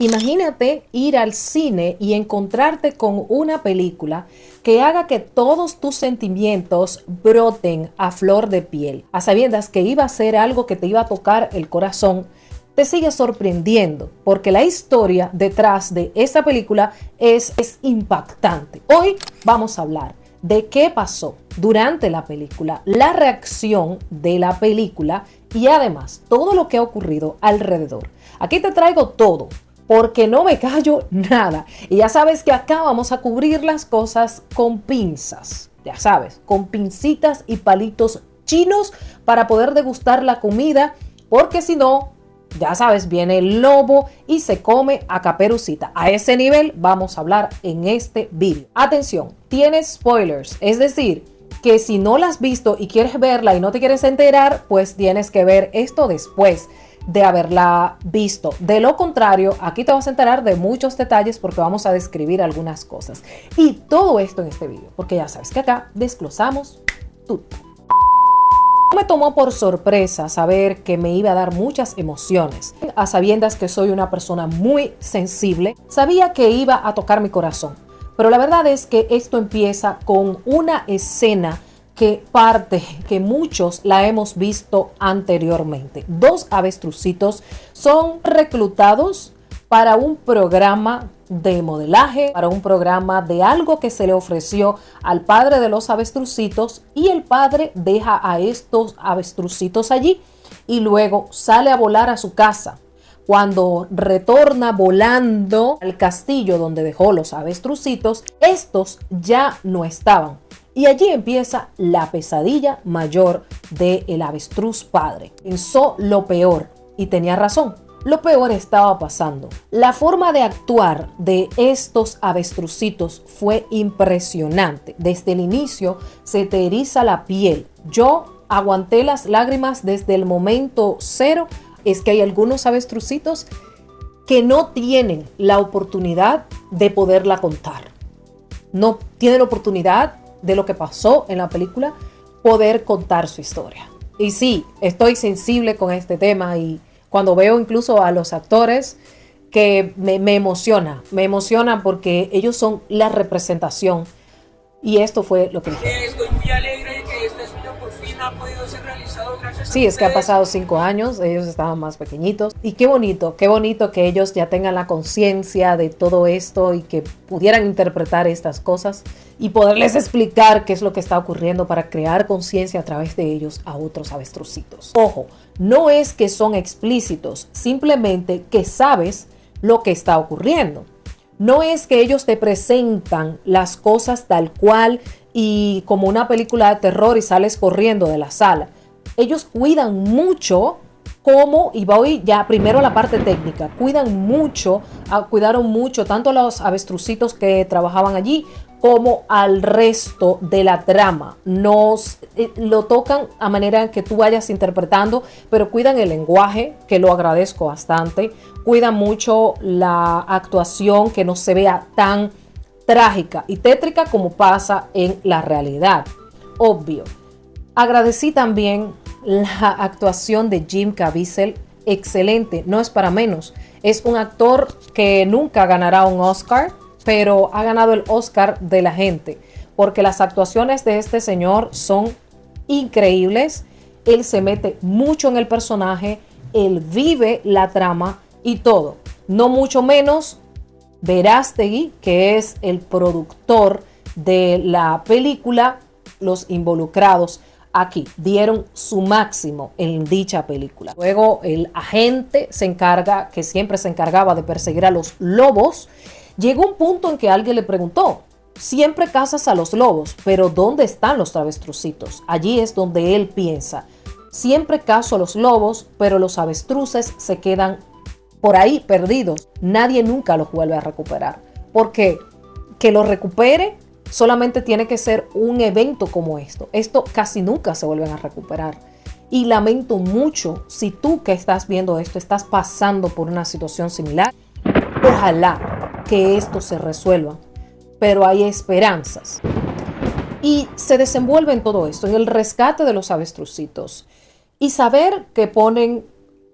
Imagínate ir al cine y encontrarte con una película que haga que todos tus sentimientos broten a flor de piel, a sabiendas que iba a ser algo que te iba a tocar el corazón. Te sigue sorprendiendo porque la historia detrás de esta película es impactante. Hoy vamos a hablar de qué pasó durante la película, la reacción de la película y además todo lo que ha ocurrido alrededor. Aquí te traigo todo, porque no me callo nada. Y ya sabes que acá vamos a cubrir las cosas con pinzas, ya sabes, con pincitas y palitos chinos para poder degustar la comida, porque si no, ya sabes, viene el lobo y se come a Caperucita. A ese nivel vamos a hablar en este vídeo. Atención, tiene spoilers, es decir, que si no la has visto y quieres verla y no te quieres enterar, pues tienes que ver esto después de haberla visto. De lo contrario, aquí te vas a enterar de muchos detalles porque vamos a describir algunas cosas. Y todo esto en este vídeo, porque ya sabes que acá desglosamos todo. Me tomó por sorpresa saber que me iba a dar muchas emociones. A sabiendas que soy una persona muy sensible, sabía que iba a tocar mi corazón. Pero la verdad es que esto empieza con una escena que muchos la hemos visto anteriormente. Dos avestrucitos son reclutados para un programa de modelaje, para un programa de algo que se le ofreció al padre de los avestrucitos, y el padre deja a estos avestrucitos allí y luego sale a volar a su casa. Cuando retorna volando al castillo donde dejó los avestrucitos, estos ya no estaban. Y allí empieza la pesadilla mayor del avestruz padre. Pensó lo peor y tenía razón. Lo peor estaba pasando. La forma de actuar de estos avestrucitos fue impresionante. Desde el inicio se te eriza la piel. Yo aguanté las lágrimas desde el momento cero. Es que hay algunos avestrucitos que no tienen la oportunidad de poderla contar. No tienen oportunidad de lo que pasó en la película, poder contar su historia. Y sí, estoy sensible con este tema y cuando veo incluso a los actores que me emociona porque ellos son la representación y esto fue lo que dije. Estoy muy alegre de que este sueño por fin ha podido ser realizado gracias a Sí, es que ha ustedes. pasado 5 años, ellos estaban más pequeñitos y qué bonito que ellos ya tengan la conciencia de todo esto y que pudieran interpretar estas cosas y poderles explicar qué es lo que está ocurriendo para crear conciencia a través de ellos a otros avestrucitos. Ojo, no es que son explícitos, simplemente que sabes lo que está ocurriendo. No es que ellos te presentan las cosas tal cual y como una película de terror y sales corriendo de la sala. Ellos cuidan mucho cómo, y voy ya primero a la parte técnica, cuidaron mucho tanto los avestrucitos que trabajaban allí como al resto de la trama. Lo tocan a manera en que tú vayas interpretando, pero cuidan el lenguaje, que lo agradezco bastante. Cuidan mucho la actuación, que no se vea tan trágica y tétrica como pasa en la realidad. Obvio. Agradecí también la actuación de Jim Caviezel, excelente, no es para menos. Es un actor que nunca ganará un Oscar, pero ha ganado el Oscar de la gente, porque las actuaciones de este señor son increíbles. Él se mete mucho en el personaje, él vive la trama y todo. No mucho menos Verástegui, que es el productor de la película. Los involucrados aquí dieron su máximo en dicha película. Luego el agente que siempre se encargaba de perseguir a los lobos, llegó un punto en que alguien le preguntó: siempre cazas a los lobos, pero ¿dónde están los avestrucitos? Allí es donde él piensa: siempre cazo a los lobos, pero los avestruces se quedan por ahí perdidos. Nadie nunca los vuelve a recuperar. Porque que los recupere solamente tiene que ser un evento como esto. Esto casi nunca se vuelven a recuperar. Y lamento mucho si tú que estás viendo esto estás pasando por una situación similar. Ojalá que esto se resuelva, pero hay esperanzas. Y se desenvuelve en todo esto, en el rescate de los avestrucitos. Y saber que ponen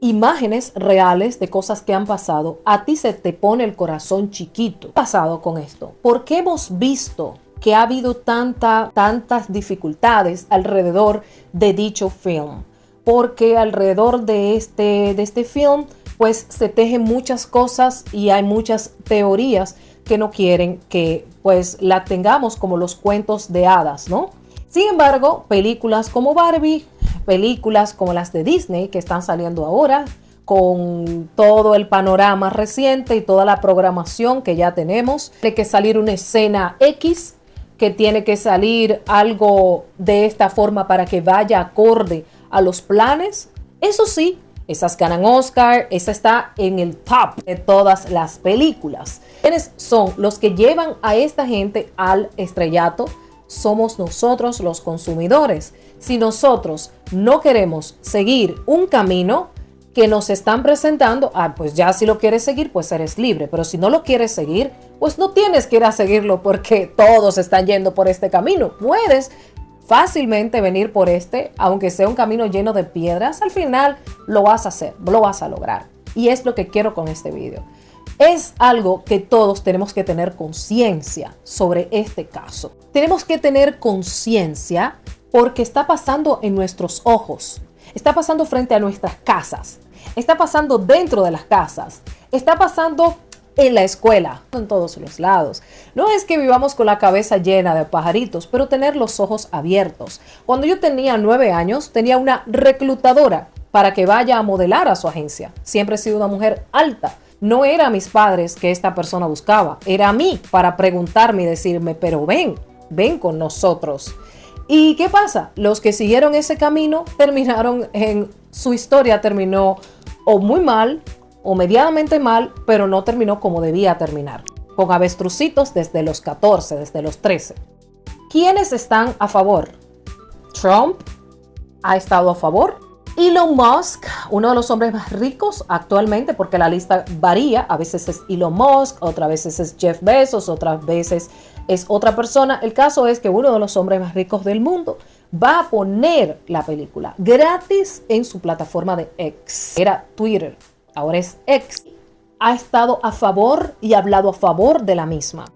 imágenes reales de cosas que han pasado, a ti se te pone el corazón chiquito. ¿Qué ha pasado con esto? Porque hemos visto que ha habido tantas dificultades alrededor de dicho film. Porque alrededor de este film, pues se tejen muchas cosas y hay muchas teorías que no quieren que pues la tengamos como los cuentos de hadas, ¿no? Sin embargo, películas como Barbie, películas como las de Disney que están saliendo ahora, con todo el panorama reciente y toda la programación que ya tenemos, tiene que salir una escena X, que tiene que salir algo de esta forma para que vaya acorde a los planes. Eso sí, esas ganan Oscar, esa está en el top de todas las películas. ¿Quiénes son los que llevan a esta gente al estrellato? Somos nosotros los consumidores. Si nosotros no queremos seguir un camino que nos están presentando, pues ya si lo quieres seguir, pues eres libre. Pero si no lo quieres seguir, pues no tienes que ir a seguirlo porque todos están yendo por este camino. Puedes fácilmente venir por aunque sea un camino lleno de piedras, al final lo vas a hacer, lo vas a lograr. Y es lo que quiero con este video. Es algo que todos tenemos que tener conciencia sobre este caso. Tenemos que tener conciencia porque está pasando en nuestros ojos, está pasando frente a nuestras casas, está pasando dentro de las casas, está pasando en la escuela, en todos los lados. No es que vivamos con la cabeza llena de pajaritos, pero tener los ojos abiertos. Cuando yo tenía 9 años, tenía una reclutadora para que vaya a modelar a su agencia. Siempre he sido una mujer alta. No era a mis padres que esta persona buscaba, era a mí para preguntarme y decirme, pero ven con nosotros. ¿Y qué pasa? Los que siguieron ese camino su historia terminó o muy mal o medianamente mal, pero no terminó como debía terminar. Con avestrucitos desde los 14, desde los 13. ¿Quiénes están a favor? Trump ha estado a favor. Elon Musk, uno de los hombres más ricos actualmente, porque la lista varía. A veces es Elon Musk, otras veces es Jeff Bezos, otras veces es otra persona. El caso es que uno de los hombres más ricos del mundo va a poner la película gratis en su plataforma de X. Era Twitter, ahora es X. Ha estado a favor y ha hablado a favor de la misma.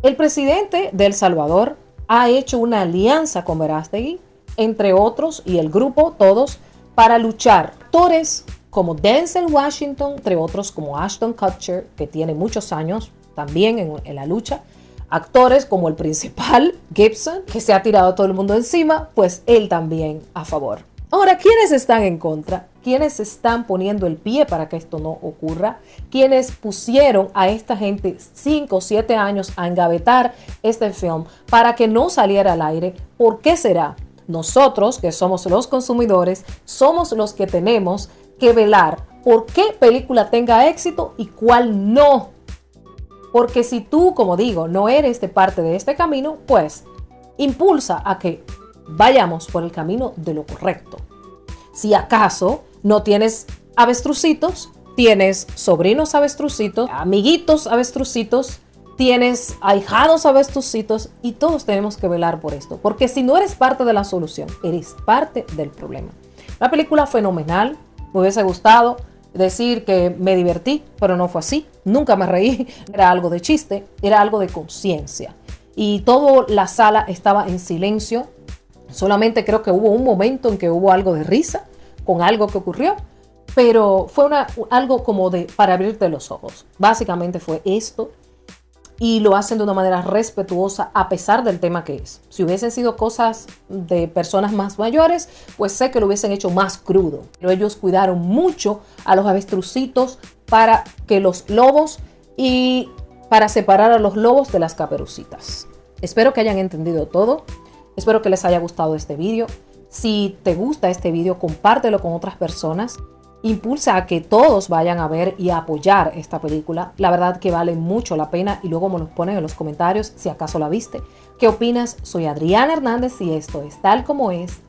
El presidente de El Salvador ha hecho una alianza con Verástegui, entre otros, y el grupo, todos, para luchar. Actores como Denzel Washington, entre otros como Ashton Kutcher, que tiene muchos años también en la lucha. Actores como el principal, Gibson, que se ha tirado a todo el mundo encima, pues él también a favor. Ahora, ¿quiénes están en contra? ¿Quiénes están poniendo el pie para que esto no ocurra? ¿Quiénes pusieron a esta gente 5 o 7 años a engavetar este film para que no saliera al aire? ¿Por qué será? Nosotros, que somos los consumidores, somos los que tenemos que velar por qué película tenga éxito y cuál no. Porque si tú, como digo, no eres de parte de este camino, pues impulsa a que vayamos por el camino de lo correcto. Si acaso no tienes avestrucitos, tienes sobrinos avestrucitos, amiguitos avestrucitos, tienes ahijados avestrucitos, y todos tenemos que velar por esto. Porque si no eres parte de la solución, eres parte del problema. La película fenomenal, me hubiese gustado decir que me divertí, pero no fue así. Nunca me reí, era algo de chiste, era algo de conciencia. Y toda la sala estaba en silencio. Solamente creo que hubo un momento en que hubo algo de risa con algo que ocurrió, pero fue algo como para abrirte los ojos. Básicamente fue esto, y lo hacen de una manera respetuosa a pesar del tema que es. Si hubiesen sido cosas de personas más mayores, pues sé que lo hubiesen hecho más crudo. Pero ellos cuidaron mucho a los avestrucitos para que los lobos y para separar a los lobos de las caperucitas. Espero que hayan entendido todo. Espero que les haya gustado este video. Si te gusta este video, compártelo con otras personas. Impulsa a que todos vayan a ver y a apoyar esta película. La verdad que vale mucho la pena, y luego me lo ponen en los comentarios si acaso la viste. ¿Qué opinas? Soy Adriana Hernández y esto es Tal Como Es.